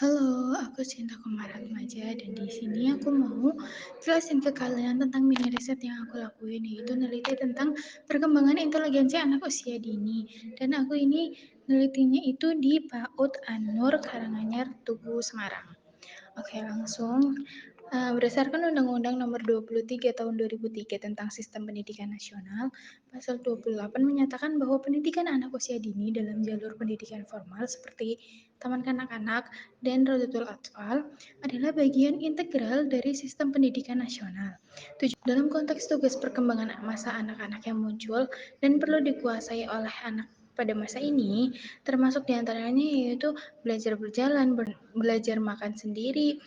Halo, aku Cinta Kumara Remaja dan di sini aku mau jelasin ke kalian tentang mini riset yang aku lakuin, yaitu neliti tentang perkembangan inteligensi anak usia dini. Dan aku ini nelitinya itu di PAUD An-Nur Karanganyar Tugu Semarang. Oke, langsung. Berdasarkan Undang-Undang Nomor 23 Tahun 2003 tentang Sistem Pendidikan Nasional, Pasal 28 menyatakan bahwa pendidikan anak usia dini dalam jalur pendidikan formal seperti taman kanak-kanak dan Rodatul Atfal adalah bagian integral dari sistem pendidikan nasional. Dalam konteks tugas perkembangan masa anak-anak yang muncul dan perlu dikuasai oleh anak pada masa ini, termasuk diantaranya yaitu belajar berjalan, belajar makan sendiri,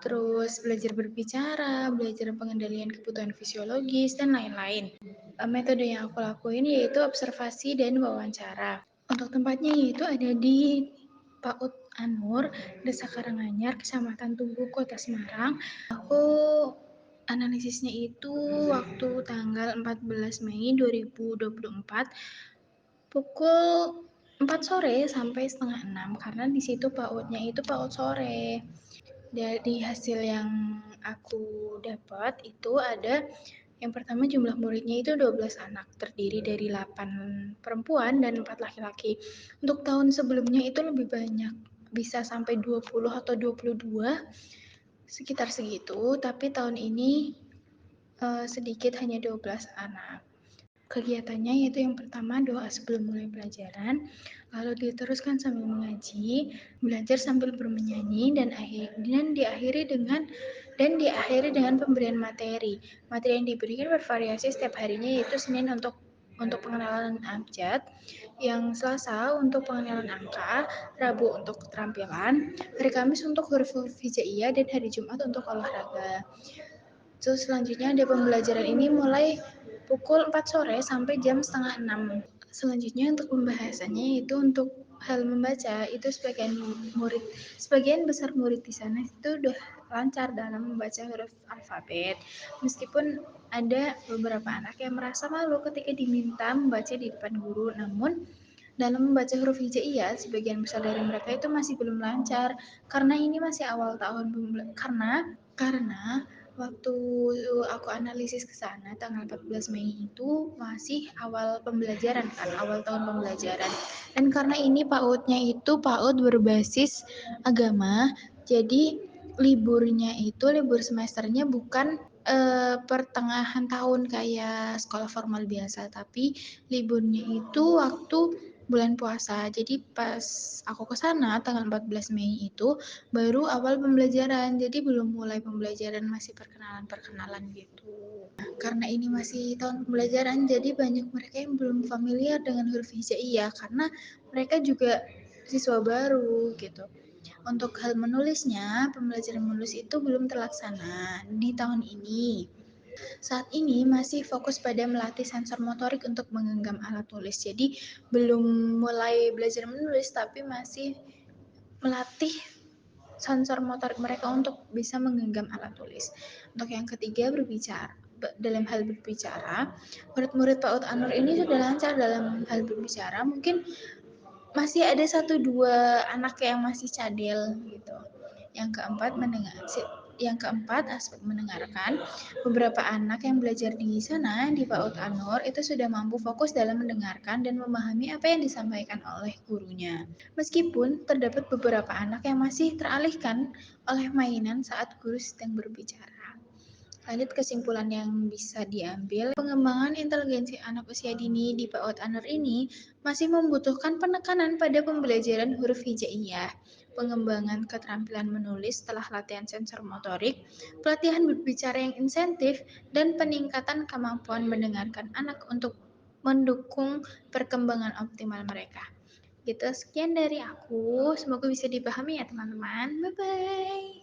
terus belajar berbicara, belajar pengendalian kebutuhan fisiologis, dan lain-lain. Metode yang aku lakuin yaitu observasi dan wawancara. Untuk tempatnya yaitu ada di PAUD An-Nur, Desa Karanganyar, Kecamatan Tugu, Kota Semarang. Aku analisisnya itu waktu tanggal 14 Mei 2024 pukul 4 sore sampai setengah 6 karena di situ PAUD-nya itu PAUD sore. Dari hasil yang aku dapat itu ada yang pertama jumlah muridnya itu 12 anak, terdiri dari 8 perempuan dan 4 laki-laki. Untuk tahun sebelumnya itu lebih banyak, bisa sampai 20 atau 22, sekitar segitu, tapi tahun ini sedikit, hanya 12 anak. Kegiatannya yaitu yang pertama doa sebelum mulai pelajaran, lalu diteruskan sambil mengaji, belajar sambil bernyanyi, diakhiri dengan pemberian materi. Materi yang diberikan bervariasi setiap harinya, yaitu Senin untuk pengenalan abjad, yang Selasa untuk pengenalan angka, Rabu untuk keterampilan, hari Kamis untuk huruf-huruf hijaiyah, dan hari Jumat untuk olahraga. Terus selanjutnya ada pembelajaran ini mulai pukul 4 sore sampai jam setengah 6. Selanjutnya untuk pembahasannya itu untuk hal membaca itu sebagian besar murid di sana itu udah lancar dalam membaca huruf alfabet. Meskipun ada beberapa anak yang merasa malu ketika diminta membaca di depan guru, namun dalam membaca huruf hijaiyah, sebagian besar dari mereka itu masih belum lancar karena ini masih awal tahun karena waktu aku analisis ke sana tanggal 14 Mei itu masih awal pembelajaran kan, awal tahun pembelajaran. Dan karena ini PAUD-nya itu PAUD berbasis agama, jadi libur semesternya bukan pertengahan tahun kayak sekolah formal biasa, tapi liburnya itu waktu bulan puasa. Jadi pas aku ke sana tanggal 14 Mei itu baru awal pembelajaran, jadi belum mulai pembelajaran, masih perkenalan-perkenalan gitu. Karena ini masih tahun pembelajaran, jadi banyak mereka yang belum familiar dengan huruf hijaiyah karena mereka juga siswa baru gitu. Untuk hal menulisnya, pembelajaran menulis itu belum terlaksana di tahun ini. Saat ini masih fokus pada melatih sensor motorik untuk menggenggam alat tulis. Jadi belum mulai belajar menulis, tapi masih melatih sensor motorik mereka untuk bisa menggenggam alat tulis. Untuk yang ketiga, berbicara. Dalam hal berbicara, murid-murid PAUD An-Nur ini sudah lancar dalam hal berbicara. Mungkin masih ada 1-2 anak yang masih cadel gitu. Yang keempat, aspek mendengarkan. Beberapa anak yang belajar di sana di PAUD An-Nur itu sudah mampu fokus dalam mendengarkan dan memahami apa yang disampaikan oleh gurunya. Meskipun terdapat beberapa anak yang masih teralihkan oleh mainan saat guru sedang berbicara. Lanjut, kesimpulan yang bisa diambil, pengembangan inteligensi anak usia dini di PAUD An-Nur ini masih membutuhkan penekanan pada pembelajaran huruf hijaiyah, pengembangan keterampilan menulis setelah latihan sensor motorik, pelatihan berbicara yang insentif, dan peningkatan kemampuan mendengarkan anak untuk mendukung perkembangan optimal mereka. Gitu, sekian dari aku. Semoga bisa dipahami ya teman-teman. Bye-bye.